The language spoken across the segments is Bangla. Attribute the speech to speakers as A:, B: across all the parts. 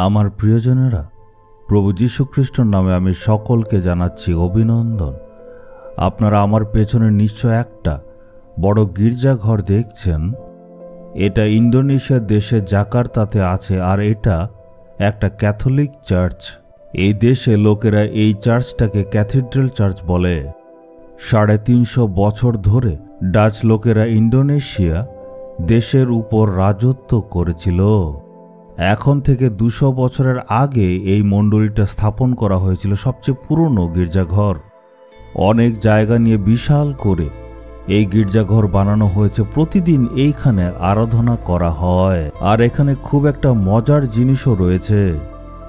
A: আমার প্রিয়জনেরা, প্রভু যীশু খ্রিস্টের নামে আমি সকলকে জানাচ্ছি অভিনন্দন। আপনারা আমার পেছনে নিশ্চয় একটা বড় গির্জাঘর দেখছেন। এটা ইন্দোনেশিয়া দেশের জাকার্তাতে আছে, আর এটা একটা ক্যাথলিক চার্চ। এই দেশে লোকেরা এই চার্চটাকে ক্যাথিড্রাল চার্চ বলে। 350 বছর ধরে ডাচ লোকেরা ইন্দোনেশিয়া দেশের উপর রাজত্ব করেছিল। এখন থেকে 200 বছরের আগে এই মণ্ডলীটা স্থাপন করা হয়েছিল, সবচেয়ে পুরনো গির্জাঘর। অনেক জায়গা নিয়ে বিশাল করে এই গির্জাঘর বানানো হয়েছে। প্রতিদিন এইখানে আরাধনা করা হয়, আর এখানে খুব একটা মজার জিনিসও রয়েছে।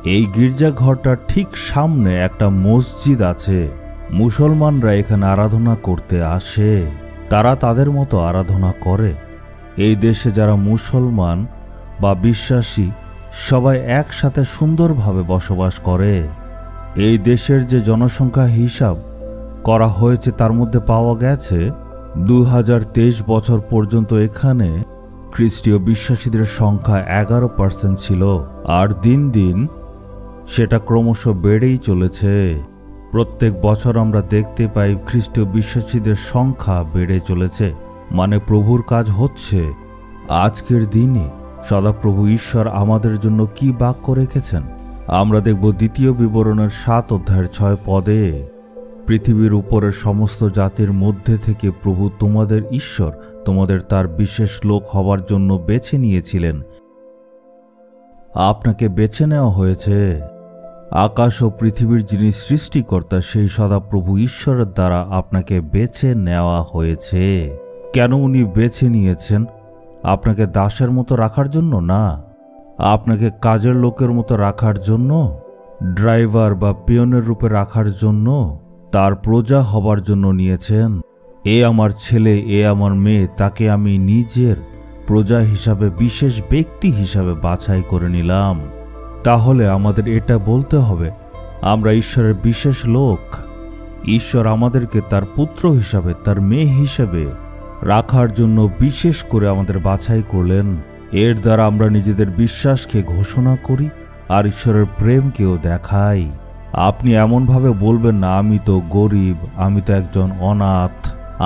A: এই গির্জাঘরটার ঠিক সামনে একটা মসজিদ আছে। মুসলমানরা এখানে আরাধনা করতে আসে, তারা তাদের মতো আরাধনা করে। এই দেশে যারা মুসলমান বা বিশ্বাসী সবাই একসাথে সুন্দরভাবে বসবাস করে। এই দেশের যে জনসংখ্যা হিসাব করা হয়েছে তার মধ্যে পাওয়া গেছে 2023 বছর পর্যন্ত এখানে খ্রিস্টীয় বিশ্বাসীদের সংখ্যা 11% ছিল, আর দিন দিন সেটা ক্রমশ বেড়েই চলেছে। প্রত্যেক বছর আমরা দেখতে পাই খ্রিস্টীয় বিশ্বাসীদের সংখ্যা বেড়ে চলেছে, মানে প্রভুর কাজ হচ্ছে। আজকের দিনে সদাপ্রভু ঈশ্বর আমাদের জন্য কি বাক্য রেখেছেন আমরা দেখব দ্বিতীয় বিবরণের 7 অধ্যায়ের 6 পদে। পৃথিবীর উপরের সমস্ত জাতির মধ্যে থেকে প্রভু তোমাদের ঈশ্বর তোমাদের তার বিশেষ লোক হবার জন্য বেছে নিয়েছিলেন। আপনাকে বেছে নেওয়া হয়েছে। আকাশ ও পৃথিবীর যিনি সৃষ্টিকর্তা সেই সদাপ্রভু ঈশ্বরের দ্বারা আপনাকে বেছে নেওয়া হয়েছে। কেন উনি বেছে নিয়েছেন? আপনাকে দাসের মতো রাখার জন্য না, আপনাকে কাজের লোকের মতো রাখার জন্য, ড্রাইভার বা পিয়নের রূপে রাখার জন্য, তার প্রজা হবার জন্য নিয়েছেন। এ আমার ছেলে, এ আমার মেয়ে, তাকে আমি নিজের প্রজা হিসাবে, বিশেষ ব্যক্তি হিসাবে বাছাই করে নিলাম। তাহলে আমাদের এটা বলতে হবে আমরা ঈশ্বরের বিশেষ লোক। ঈশ্বর আমাদেরকে তার পুত্র হিসাবে, তার মেয়ে হিসাবে রাখার জন্য বিশেষ করে আমাদের বাছাই করলেন। এর দ্বারা আমরা নিজেদের বিশ্বাসকে ঘোষণা করি আর ঈশ্বরের প্রেমকেও দেখাই। আপনি এমনভাবে বলবেন না আমি তো গরিব, আমি তো একজন অনাথ,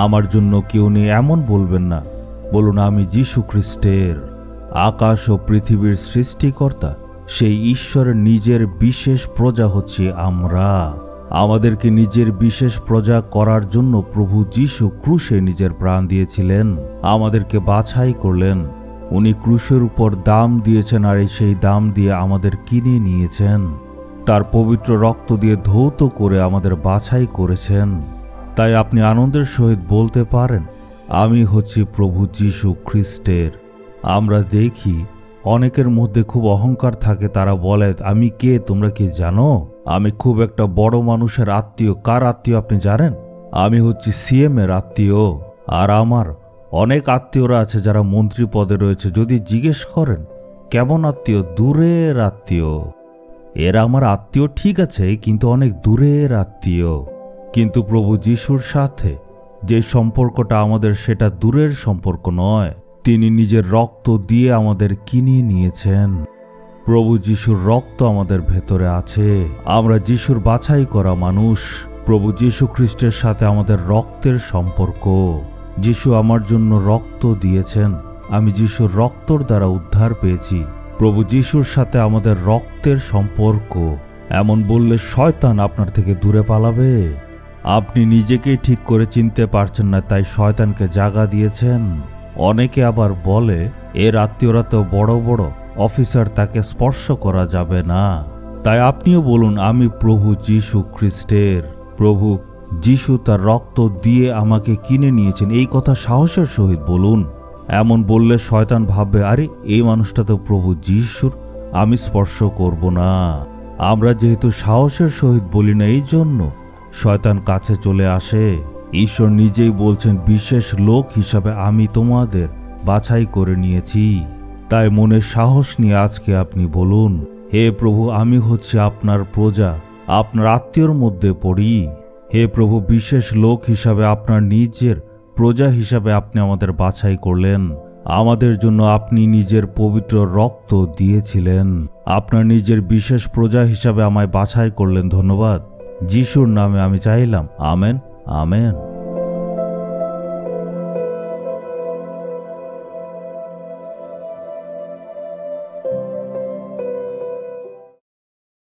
A: আমার জন্য কেউ নেই, এমন বলবেন না। বলুন আমি যীশু খ্রিস্টের, আকাশ ও পৃথিবীর সৃষ্টিকর্তা সেই ঈশ্বরের নিজের বিশেষ প্রজা হচ্ছে আমরা। আমাদেরকে নিজের বিশেষ প্রজা করার জন্য প্রভু যীশু ক্রুশে নিজের প্রাণ দিয়েছিলেন, আমাদেরকে বাছাই করলেন। উনি ক্রুশের উপর দাম দিয়েছেন, আর সেই দাম দিয়ে আমাদের কিনে নিয়েছেন। তার পবিত্র রক্ত দিয়ে ধৌত করে আমাদের বাছাই করেছেন। তাই আপনি আনন্দের সহিত বলতে পারেন আমি হচ্ছি প্রভু যীশু খ্রিস্টের। আমরা দেখি অনেকের মধ্যে খুব অহংকার থাকে, তারা বলে আমি কে তোমরা কি জানো? আমি খুব একটা বড় মানুষের আত্মীয়। কার আত্মীয় আপনি জানেন? আমি হচ্ছি সিএম এর আত্মীয়, আর আমার অনেক আত্মীয়রা আছে যারা মন্ত্রী পদে রয়েছে। যদি জিজ্ঞেস করেন কেমন আত্মীয়? দূরের আত্মীয়। এরা আমার আত্মীয় ঠিক আছে, কিন্তু অনেক দূরের আত্মীয়। কিন্তু প্রভু যীশুর সাথে যে সম্পর্কটা আমাদের, সেটা দূরের সম্পর্ক নয়। তিনি নিজের রক্ত দিয়ে আমাদের কিনে নিয়েছেন। প্রভু যীশুর রক্ত আমাদের ভেতরে আছে। আমরা যীশুর বাছাই করা মানুষ। প্রভু যীশু খ্রিস্টের সাথে আমাদের রক্তের সম্পর্ক। যীশু আমার জন্য রক্ত দিয়েছেন, আমি যীশুর রক্তর দ্বারা উদ্ধার পেয়েছি। প্রভু যীশুর সাথে আমাদের রক্তের সম্পর্ক। এমন বললে শয়তান আপনার থেকে দূরে পালাবে। আপনি নিজেকেই ঠিক করে চিনতে পারছেন না, তাই শয়তানকে জায়গা দিয়েছেন। অনেকে আবার বলে এর আত্মীয়রা তো বড় বড় অফিসার, তাকে স্পর্শ করা যাবে না। তাই আপনিও বলুন আমি প্রভু যীশু খ্রিস্টের। প্রভু যীশু তার রক্ত দিয়ে আমাকে কিনে নিয়েছেন, এই কথা সাহসের সহিত বলুন। এমন বললে শয়তান ভাববে আরে এই মানুষটা তো প্রভু যীশুর, আমি স্পর্শ করব না। আমরা যেহেতু সাহসের সহিত বলি না, এই জন্য শয়তান কাছে চলে আসে। ঈশ্বর নিজেই বলছেন বিশেষ লোক হিসাবে আমি তোমাদের বাছাই করে নিয়েছি। তাই মনে সাহস নিয়ে আজকে আপনি বলুন হে প্রভু আমি হচ্ছে আপনার প্রজা, আপনার আত্মীয়র মধ্যে পড়ি। হে প্রভু, বিশেষ লোক হিসাবে আপনার নিজের প্রজা হিসাবে আপনি আমাদের বাছাই করলেন। আমাদের জন্য আপনি নিজের পবিত্র রক্ত দিয়েছিলেন। আপনার নিজের বিশেষ প্রজা হিসাবে আমায় বাছাই করলেন। ধন্যবাদ। যিশুর নামে আমি চাইলাম। Amen, amen.